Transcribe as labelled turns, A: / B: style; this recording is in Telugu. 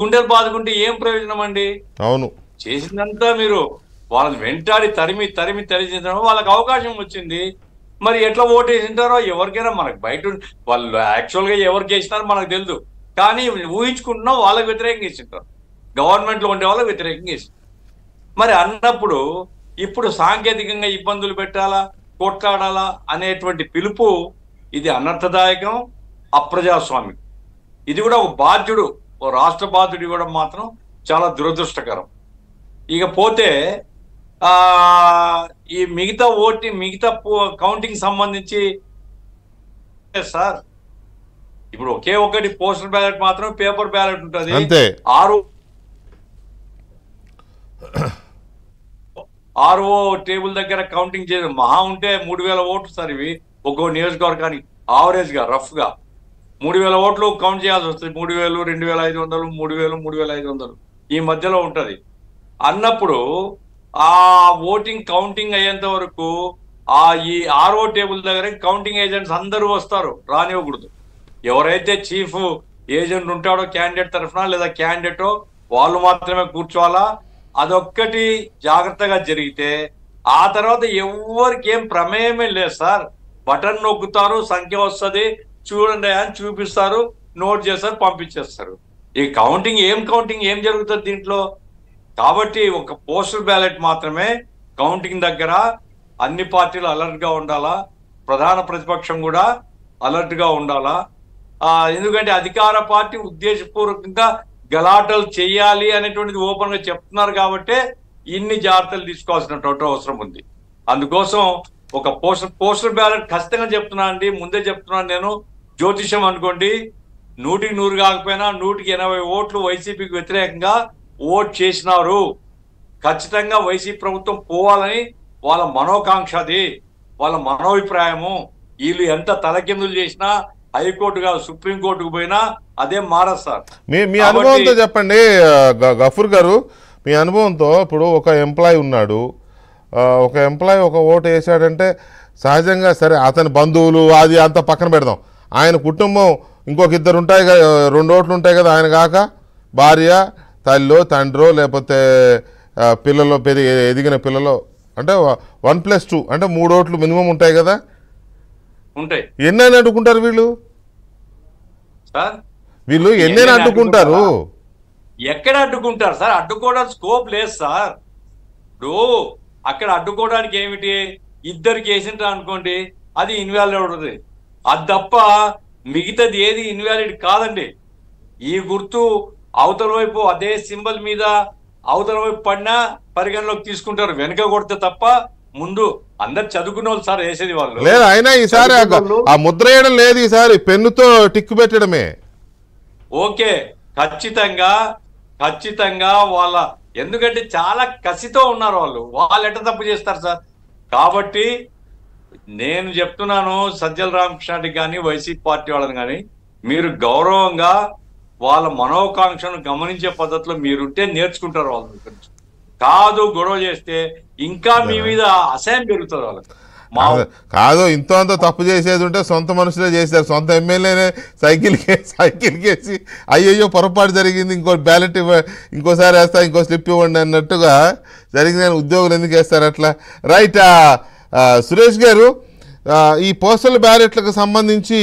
A: గుండెలు బాదుకుంటే ఏం ప్రయోజనం అండి?
B: అవును.
A: చేసిందంతా మీరు వాళ్ళని వెంటాడి తరిమి వాళ్ళకి అవకాశం వచ్చింది. మరి ఎట్లా ఓటేసింటారో ఎవరికైనా మనకు వాళ్ళు యాక్చువల్గా ఎవరికి వేసినారో మనకు తెలియదు. కానీ ఊహించుకుంటున్నాం వాళ్ళకి వ్యతిరేకంగా వేసింటారు. గవర్నమెంట్లో ఉండే వాళ్ళకి వ్యతిరేకంగా వేసింటారు. మరి అన్నప్పుడు ఇప్పుడు సాంకేతికంగా ఇబ్బందులు పెట్టాలా, కొట్లాడాలా అనేటువంటి పిలుపు ఇది అనర్థదాయకం, అప్రజాస్వామికం. ఇది కూడా ఒక బాధ్యుడు, ఓ రాష్ట్ర బాధ్యుడు ఇవ్వడం మాత్రం చాలా దురదృష్టకరం. ఇక పోతే ఈ మిగతా కౌంటింగ్ సంబంధించి సార్ ఇప్పుడు ఒకే ఒకటి పోస్టల్ బ్యాలెట్ మాత్రం పేపర్ బ్యాలెట్ ఉంటుంది.
B: అంతే.
A: ఆర్ఓ టేబుల్ దగ్గర కౌంటింగ్ చేసి మహా ఉంటే 3000 ఓట్లు సార్. ఇవి ఒక్కో నియోజకవర్గానికి ఆవరేజ్ గా రఫ్ గా 3000 ఓట్లు కౌంట్ చేయాల్సి వస్తుంది. 3000, 2500, 3000, 3500 ఈ మధ్యలో ఉంటది. అన్నప్పుడు ఆ ఓటింగ్ కౌంటింగ్ అయ్యేంత వరకు ఈ ఆర్ఓ టేబుల్ దగ్గర కౌంటింగ్ ఏజెంట్స్ అందరూ వస్తారు, రానివ్వకూడదు. ఎవరైతే చీఫ్ ఏజెంట్ ఉంటాడో క్యాండిడేట్ తరఫున లేదా క్యాండిడేటో వాళ్ళు మాత్రమే కూర్చోవాలా. అదొక్కటి జాగ్రత్తగా జరిగితే ఆ తర్వాత ఎవరికి ఏం ప్రమేయమే లేదు సార్. బటన్ నొక్కుతారు, సంఖ్య వస్తుంది, చూడండి అని చూపిస్తారు, నోట్ చేస్తారు, పంపించేస్తారు. ఈ కౌంటింగ్ ఏం జరుగుతుంది దీంట్లో? కాబట్టి ఒక పోస్టల్ బ్యాలెట్ మాత్రమే కౌంటింగ్ దగ్గర అన్ని పార్టీలు అలర్ట్ గా ఉండాలా, ప్రధాన ప్రతిపక్షం కూడా అలర్ట్ గా ఉండాలా. ఎందుకంటే అధికార పార్టీ ఉద్దేశపూర్వకంగా గలాటలు చేయాలి అనేటువంటిది ఓపెన్ గా చెప్తున్నారు కాబట్టి ఇన్ని జాగ్రత్తలు తీసుకోవాల్సినటువంటి అవసరం ఉంది. అందుకోసం ఒక పోస్టల్ బ్యాలెట్ ఖచ్చితంగా చెప్తున్నా అండి, ముందే చెప్తున్నాను నేను. జ్యోతిషం అనుకోండి, 100కి 100 కాకపోయినా 180 ఓట్లు వైసీపీకి వ్యతిరేకంగా ఓట్ చేసినారు. ఖచ్చితంగా వైసీపీ ప్రభుత్వం పోవాలని వాళ్ళ మనోకాంక్ష, అది వాళ్ళ మనోభిప్రాయము. వీళ్ళు ఎంత తలకిందులు చేసినా హైకోర్టు కాదు సుప్రీంకోర్టుకు పోయినా అదే మారదు సార్.
B: మీ అనుభవంతో చెప్పండి గఫూర్ గారు, మీ అనుభవంతో. ఇప్పుడు ఒక ఎంప్లాయీ ఉన్నాడు, ఒక ఎంప్లాయీ ఒక ఓటు వేసాడంటే సహజంగా సరే అతని బంధువులు అది అంతా పక్కన పెడదాం, ఆయన కుటుంబం ఇంకొక 2 ఉంటాయి కదా, 2 ఓట్లు ఉంటాయి కదా, ఆయన కాక భార్య, తల్లిలో, తండ్రో, లేకపోతే పిల్లలు, ఎదిగిన పిల్లలు, అంటే 1+2 అంటే 3 ఓట్లు మినిమం ఉంటాయి కదా.
A: ఉంటాయి.
B: ఎన్నైనా అడ్డుకుంటారు వీళ్ళు ఎన్నైనా అడ్డుకుంటారు.
A: ఎక్కడ అడ్డుకుంటారు సార్? అడ్డుకోవడానికి స్కోప్ లేదు సార్. ఇప్పుడు అక్కడ అడ్డుకోవడానికి ఏమిటి, ఇద్దరికి వేసింటారు అనుకోండి, అది ఇన్వాలిడ్ అవుతుంది. అది తప్ప మిగతాది ఏది ఇన్వాలిడ్ కాదండి. ఈ గుర్తు అవతల వైపు అదే సింబల్ మీద అవతల వైపు పడినా పరిగణలోకి తీసుకుంటారు, వెనక కొడితే తప్ప. ముందు అందరు చదువుకున్న వాళ్ళు సార్ వేసేది వాళ్ళు
B: లేదు. అయినా ఈసారి ఆ ముద్ర వేయడం లేదు, ఈసారి పెన్నుతో టిక్కు పెట్టడమే.
A: ఓకే, ఖచ్చితంగా వాళ్ళ, ఎందుకంటే చాలా కసితో ఉన్నారు వాళ్ళు ఎట్లా తప్పు చేస్తారు సార్? కాబట్టి నేను చెప్తున్నాను సజ్జల రామకృష్ణారెడ్డి కానీ వైసీపీ పార్టీ వాళ్ళని కానీ, మీరు గౌరవంగా వాళ్ళ మనోకాంక్షను గమనించే పద్ధతిలో మీరుంటే నేర్చుకుంటారు వాళ్ళ దగ్గర నుంచి. కాదు గొడవ చేస్తే ఇంకా మీ మీద అసహ్యం పెరుగుతుంది వాళ్ళకి.
B: కాదు, ఇంతో అంత తప్పు చేసేది ఉంటే సొంత మనుషులే చేశారు, సొంత ఎమ్మెల్యేనే సైకిల్ కేసి అయ్యయ్యో పొరపాటు జరిగింది, ఇంకో బ్యాలెట్ ఇంకోసారి వేస్తా, ఇంకో స్లిప్ ఇవ్వండి అన్నట్టుగా జరిగింది. ఉద్యోగులు ఎందుకు వేస్తారు అట్లా? రైట్. సురేష్ గారు, ఈ పోస్టల్ బ్యాలెట్లకు సంబంధించి